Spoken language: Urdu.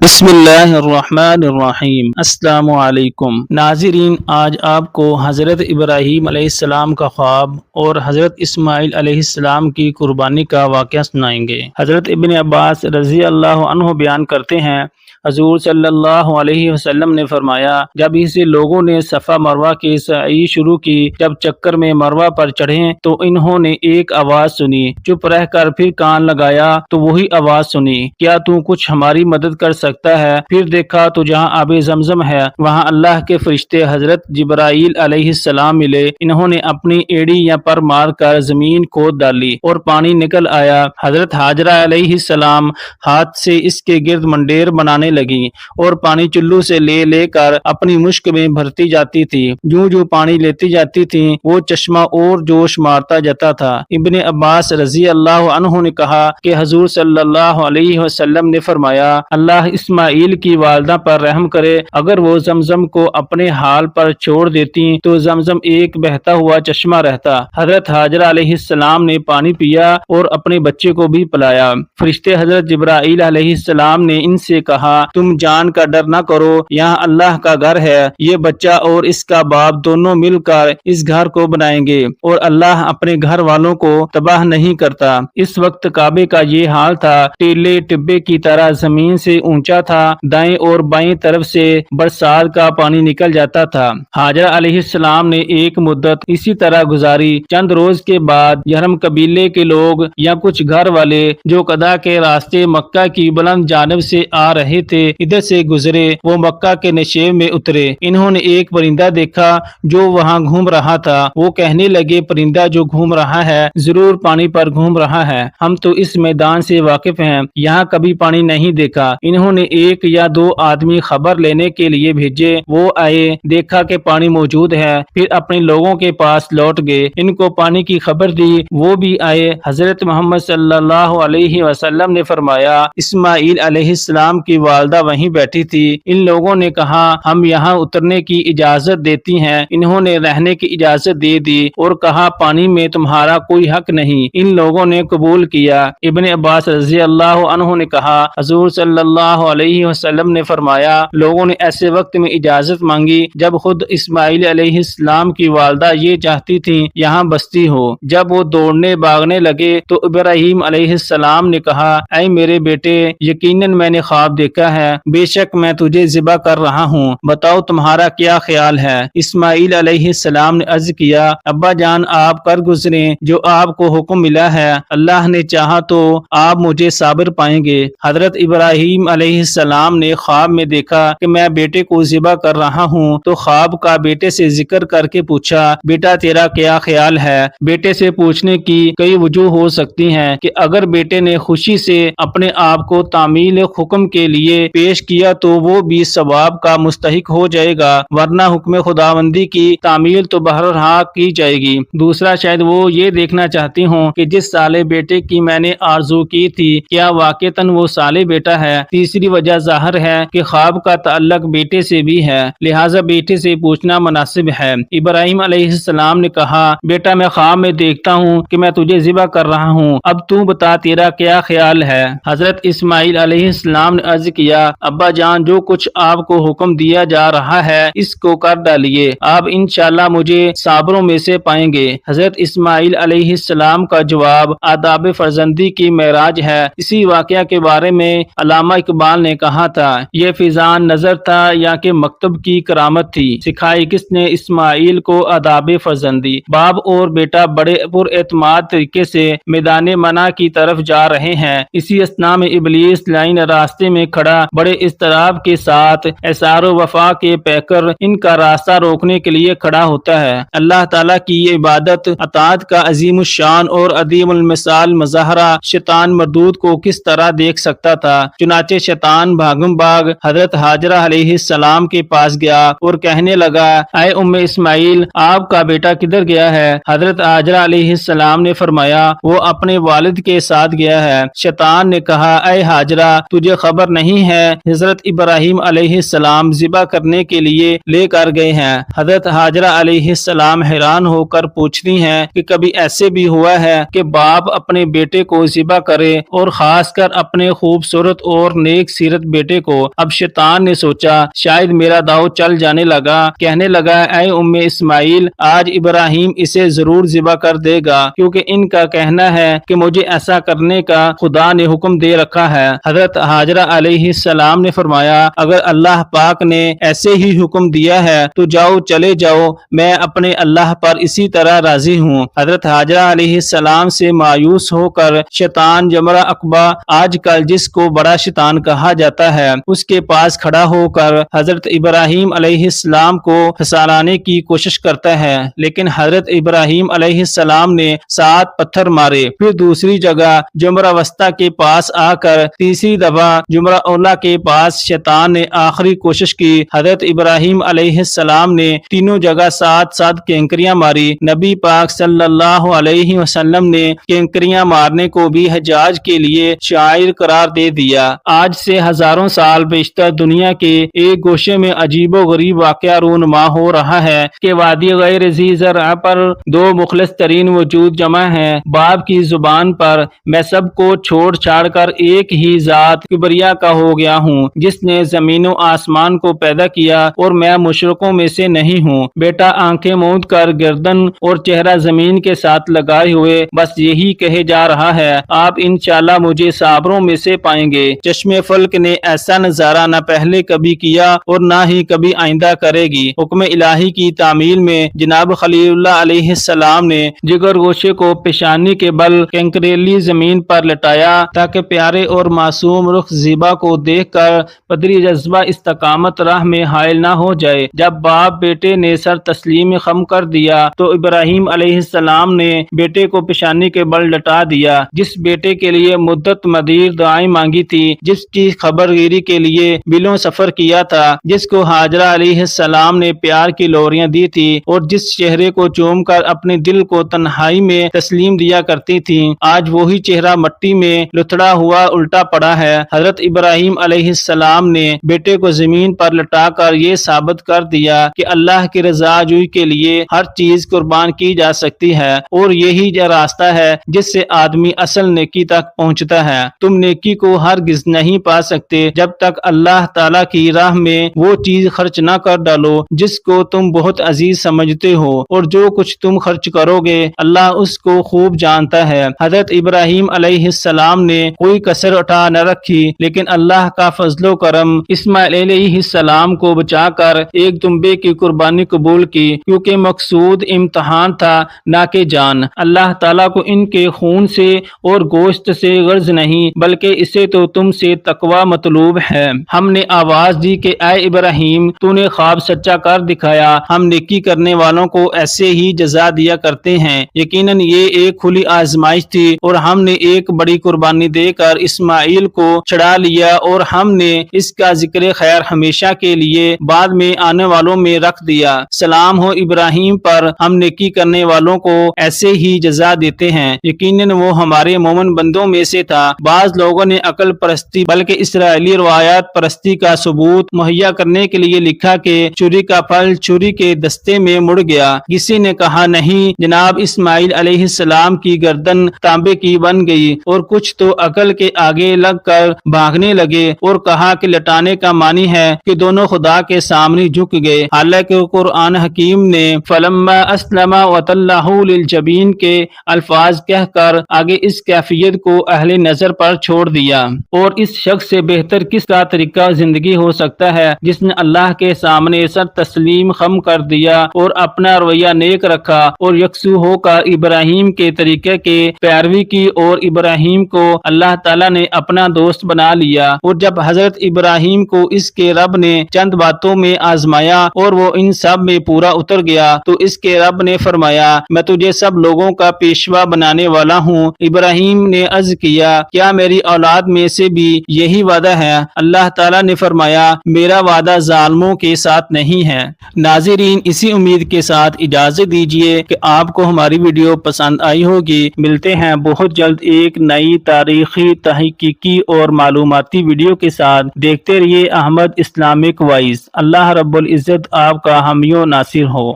بسم اللہ الرحمن الرحیم۔ السلام علیکم ناظرین، آج آپ کو حضرت ابراہیم علیہ السلام کا خواب اور حضرت اسماعیل علیہ السلام کی قربانی کا واقعہ سنائیں گے۔ حضرت ابن عباس رضی اللہ عنہ بیان کرتے ہیں، حضور صلی اللہ علیہ وسلم نے فرمایا، جب اسے لوگوں نے صفا مروہ کی سعی شروع کی، جب چکر میں مروہ پر چڑھے تو انہوں نے ایک آواز سنی، چپ رہ کر پھر کان لگایا تو وہی آواز سنی، کیا تو کچھ ہماری مدد کر سکتا ہے؟ پھر دیکھا تو جہاں آب زمزم ہے وہاں اللہ کے فرشتے حضرت جبرائیل علیہ السلام ملے، انہوں نے اپنی ایڑی یا پر مار کر زمین کھود ڈالی اور پانی نکل آیا۔ حضرت ہاجرہ علیہ السلام ہاتھ سے اس کے گرد منڈیر بنانے لگی اور پانی چلو سے لے لے کر اپنی مشک میں بھرتی جاتی تھی، جو جو پانی لیتی جاتی تھی وہ چشمہ اور جوش مارتا جاتا تھا۔ ابن عباس رضی اللہ عنہ نے کہا کہ حضور صلی اللہ علیہ وسلم نے فرمایا، اللہ اسماعیل کی والدہ پر رحم کرے، اگر وہ زمزم کو اپنے حال پر چھوڑ دیتی تو زمزم ایک بہتا ہوا چشمہ رہتا۔ حضرت ہاجرہ علیہ السلام نے پانی پیا اور اپنے بچے کو بھی پلایا۔ فرشتے حضرت جبرائیل علیہ السلام نے ان سے کہا، تم جان کا ڈر نہ کرو، یہاں اللہ کا گھر ہے، یہ بچہ اور اس کا باپ دونوں مل کر اس گھر کو بنائیں گے اور اللہ اپنے گھر والوں کو تباہ نہیں کرتا۔ اس وقت کعبے کا یہ حال تھا، ٹیلے ٹبے کی طرح زمین سے اونچا تھا، دائیں اور بائیں طرف سے برسات کا پانی نکل جاتا تھا۔ ہاجرہ علیہ السلام نے ایک مدت اسی طرح گزاری۔ چند روز کے بعد یہرم قبیلے کے لوگ یا کچھ گھر والے جو قضا کے راستے مکہ کی بلند جانب سے آ رہے تھے ادھر سے گزرے، وہ مکہ کے نشیب میں اترے، انہوں نے ایک پرندہ دیکھا جو وہاں گھوم رہا تھا، وہ کہنے لگے، پرندہ جو گھوم رہا ہے ضرور پانی پر گھوم رہا ہے، ہم تو اس میدان سے واقف ہیں، یہاں کبھی پانی نہیں دیکھا۔ انہوں نے ایک یا دو آدمی خبر لینے کے لیے بھیجے، وہ آئے، دیکھا کہ پانی موجود ہے، پھر اپنے لوگوں کے پاس لوٹ گئے، ان کو پانی کی خبر دی، وہ بھی آئے۔ حضرت محمد صلی اللہ علیہ وسلم نے فرمایا، اسماعیل علیہ السلام کی والدہ وہیں بیٹھی تھی، ان لوگوں نے کہا ہم یہاں اترنے کی اجازت دیتی ہیں، انہوں نے رہنے کی اجازت دے دی اور کہا پانی میں تمہارا کوئی حق نہیں، ان لوگوں نے قبول کیا۔ ابن عباس رضی اللہ عنہ نے کہا، حضور صلی اللہ علیہ وسلم نے فرمایا، لوگوں نے ایسے وقت میں اجازت مانگی جب خود اسماعیل علیہ السلام کی والدہ یہ چاہتی تھی یہاں بستی ہو۔ جب وہ دوڑنے بھاگنے لگے تو ابراہیم علیہ السلام نے کہا، اے میرے بیٹے، یقیناً میں نے خواب دیکھا ہے، بے شک میں تجھے ذبح کر رہا ہوں، بتاؤ تمہارا کیا خیال ہے؟ اسماعیل علیہ السلام نے عرض کیا، ابا جان آپ کر گزریں، جو آپ کو حکم ملا ہے، اللہ نے چاہا تو آپ مجھے صابر پائیں گے۔ حضرت ابراہیم علیہ السلام نے خواب میں دیکھا کہ میں بیٹے کو ذبح کر رہا ہوں، تو خواب کا بیٹے سے ذکر کر کے پوچھا، بیٹا تیرا کیا خیال ہے؟ بیٹے سے پوچھنے کی کئی وجوہ ہو سکتی ہیں کہ اگر بیٹے نے خوشی سے اپنے آپ کو تعمیل حکم کے لیے پیش کیا تو وہ بھی ثواب کا مستحق ہو جائے گا، ورنہ حکم خداوندی کی تعمیل تو بہرحال کی جائے گی۔ دوسرا شاید وہ یہ دیکھنا چاہتی ہوں کہ جس صالح بیٹے کی میں نے آرزو کی تھی کیا واقعتاً وہ صالح بیٹا ہے۔ تیسری وجہ ظاہر ہے کہ خواب کا تعلق بیٹے سے بھی ہے، لہٰذا بیٹے سے پوچھنا مناسب ہے۔ ابراہیم علیہ السلام نے کہا، بیٹا میں خواب میں دیکھتا ہوں کہ میں تجھے ذبح کر رہا ہوں، اب تو بتا تیرا کیا خیال ہے؟ حضرت اسماعیل علیہ السلام نے عرض کیا، ابا جان جو کچھ آپ کو حکم دیا جا رہا ہے اس کو کر ڈالیے، آپ انشاءاللہ مجھے صابروں میں سے پائیں گے۔ حضرت اسماعیل علیہ السلام کا جواب آداب فرزندی کی معراج ہے۔ اسی واقعہ کے بارے میں علامہ اقبال نے کہا تھا، یہ فیضان نظر تھا یا کہ مکتب کی کرامت تھی، سکھائی کس نے اسماعیل کو آداب فرزندی۔ باپ اور بیٹا بڑے پر اعتماد طریقے سے میدان منع کی طرف جا رہے ہیں، اسی اثناء میں ابلیس لائن راستے میں کھڑا بڑے اضطراب کے ساتھ اثار و وفا کے پیکر ان کا راستہ روکنے کے لیے کھڑا ہوتا ہے۔ اللہ تعالیٰ کی یہ عبادت اطاعت کا عظیم الشان اور عظیم المثال مظاہرہ شیطان مردود کو کس طرح دیکھ سکتا تھا؟ چنانچہ شیطان بھاگم بھاگ حضرت ہاجرہ علیہ السلام کے پاس گیا اور کہنے لگا، اے ام اسماعیل آپ کا بیٹا کدھر گیا ہے؟ حضرت ہاجرہ علیہ السلام نے فرمایا، وہ اپنے والد کے ساتھ گیا ہے۔ شیطان نے کہا، اے ہاجرہ تجھے خبر نہیں ہے حضرت ابراہیم علیہ السلام ذبح کرنے کے لیے لے کر گئے ہیں۔ حضرت ہاجرہ علیہ السلام حیران ہو کر پوچھتی ہیں کہ کبھی ایسے بھی ہوا ہے کہ باپ اپنے بیٹے کو ذبح کرے اور خاص کر اپنے خوبصورت اور نیک سیرت بیٹے کو۔ اب شیطان نے سوچا شاید میرا داؤ چل جانے لگا، کہنے لگا اے ام اسماعیل آج ابراہیم اسے ضرور ذبح کر دے گا، کیونکہ ان کا کہنا ہے کہ مجھے ایسا کرنے کا خدا نے حکم دے رکھا ہے۔ حضرت حاجرہ علیہ السلام نے فرمایا اگر اللہ پاک نے ایسے ہی حکم دیا ہے تو جاؤ چلے جاؤ، میں اپنے اللہ پر اسی طرح راضی ہوں۔ حضرت حاجرہ علیہ السلام سے مایوس ہو کر شیطان جمرہ عقبہ، آج کل جس کو بڑا شیطان کہا جاتا ہے، اس کے پاس کھڑا ہو کر حضرت ابراہیم علیہ السلام کو پھسلانے کی کوشش کرتا ہے، لیکن حضرت ابراہیم علیہ السلام نے 7 پتھر مارے۔ پھر دوسری جگہ جمرہ وسطیٰ کے پاس آ کر تیسری دفعہ جمرہ اولا کے پاس شیطان نے آخری کوشش کی۔ حضرت ابراہیم علیہ السلام نے تینوں جگہ 7 کینکریاں ماری۔ نبی پاک صلی اللہ علیہ وسلم نے کینکریاں مارنے کو بھی حجاج کے لیے شاعر قرار دے دیا۔ آج سے ہزاروں سال بیشتر دنیا کے ایک گوشے میں عجیب و غریب واقعہ رونما ہو رہا ہے کہ وادی غیر ذی زرع پر 2 مخلص ترین وجود جمع ہیں۔ باپ کی زبان پر میں سب کو چھوڑ چھاڑ کر ایک ہی ذات کبریا کا ہو گیا ہوں، جس نے زمین و آسمان کو پیدا کیا اور میں مشرکوں میں سے نہیں ہوں۔ بیٹا آنکھیں موند کر گردن اور چہرہ زمین کے ساتھ لگائے ہوئے بس یہی کہے جا رہا ہے آپ انشاءاللہ مجھے صابروں میں سے پائیں گے۔ چشم فلک نے ایسا نظارہ نہ پہلے کبھی کیا اور نہ ہی کبھی آئندہ کرے گی۔ حکم الہی کی تعمیل میں جناب خلیل اللہ علیہ السلام نے جگر گوشے کو پیشانی کے بل کنکریلی زمین پر لٹایا تاکہ پیارے اور معصوم رخ زیبا کو دیکھ کر پدری جذبہ استقامت راہ میں حائل نہ ہو جائے۔ جب باپ بیٹے نے سر تسلیم خم کر دیا تو ابراہیم علیہ السلام نے بیٹے کو پیشانی کے بل لٹا دیا۔ جس بیٹے کے لیے مدت مدیر دعائیں مانگی تھی، جس کی خبر گیری کے لیے بلوں سفر کیا تھا، جس کو حاجرہ علیہ السلام نے پیار کی لوریاں دی تھی اور جس چہرے کو چوم کر اپنے دل کو تنہائی میں تسلیم دیا کرتی تھی، آج وہی چہرہ مٹی میں لتھڑا ہوا الٹا پڑا ہے۔ حضرت ابراہیم علیہ السلام نے بیٹے کو زمین پر لٹا کر یہ ثابت کر دیا کہ اللہ کی رضا جوئی کے لیے ہر چیز قربان کی جا سکتی ہے اور یہی راستہ ہے جس سے آدمی اصل نیکی تک پہنچتا ہے۔ تم نیکی کو ہرگز نہیں پا سکتے جب تک اللہ تعالیٰ کی راہ میں وہ چیز خرچ نہ کر ڈالو جس کو تم بہت عزیز سمجھتے ہو، اور جو کچھ تم خرچ کرو گے اللہ اس کو خوب جانتا ہے۔ حضرت ابراہیم علیہ السلام نے کوئی کسر اٹھا نہ رکھی، لیکن اللہ کا فضل و کرم اسماعیل علیہ السلام کو بچا کر ایک دمبے کی قربانی قبول کی، کیونکہ مقصود امتحان تھا نہ کہ جان۔ اللہ تعالیٰ کو ان کے خون سے اور گوشت سے غرض نہیں، بلکہ اسے تو تم سے تقوی مطلوب ہے۔ ہم نے آواز دی کہ اے ابراہیم تو نے خواب سچا کر دکھایا، ہم نیکی کرنے والوں کو ایسے ہی جزا دیا کرتے ہیں۔ یقیناً یہ ایک کھلی آزمائش تھی اور ہم نے ایک بڑی قربانی دے کر اسماعیل کو چھڑا لیا، اور ہم نے اس کا ذکر خیر ہمیشہ کے لیے بعد میں آنے والوں میں رکھ دیا۔ سلام ہو ابراہیم پر، ہم نیکی کرنے والوں کو ایسے ہی جزا دیتے ہیں۔ یقیناً وہ ہمارے مومن بندوں میں سے تھا۔ بعض لوگوں نے عقل پرستی بلکہ اسرائیلی روایات پرستی کا ثبوت مہیا کرنے کے لیے لکھا کہ چوری کا پھل چوری کے دستے میں مڑ گیا۔ کسی نے کہا نہیں جناب اسماعیل علیہ السلام کی گردن تانبے کی بن گئی، اور کچھ تو عقل کے آگے لگ کر بھاگنے لگے اور کہا کہ لٹانے کا معنی ہے کہ دونوں خدا کے سامنے جھک گئے، حالانکہ قرآن حکیم نے فلما اسلم وتلہ للجبین کے الفاظ کہہ کر آگے اس کیفیت کو اہل نظر پر چھوڑ دیا۔ اور اس شخص سے بہتر کس کا طریقہ زندگی ہو سکتا ہے جس نے اللہ کے سامنے سر تسلیم خم کر دیا اور اپنا رویہ نیک رکھا اور یکسو ہو کر ابراہیم کے طریقے کے پیروی کی، اور ابراہیم کو اللہ تعالیٰ نے اپنا دوست بنا لیا۔ اور جب حضرت ابراہیم کو اس کے رب نے چند باتوں میں آزمایا اور وہ ان سب میں پورا اتر گیا تو اس کے رب نے فرمایا میں تجھے سب لوگوں کا پیشوا بنانے والا ہوں۔ ابراہیم نے عرض کیا کیا میری اولاد میں سے بھی یہی وعدہ ہے؟ اللہ تعالیٰ نے فرمایا میرا وعدہ ظالموں کے ساتھ نہیں ہے۔ ناظرین اسی امید کے ساتھ اجازت دیجیے کہ آپ کو ہماری ویڈیو پسند آئی ہوگی۔ ملتے ہیں بہت جلد ایک نئی تاریخی تحقیقی اور معلوماتی ویڈیو کے ساتھ۔ دیکھتے رہیے احمد اسلامک وائس۔ اللہ رب العزت آپ کا حامی و ناصر ہو۔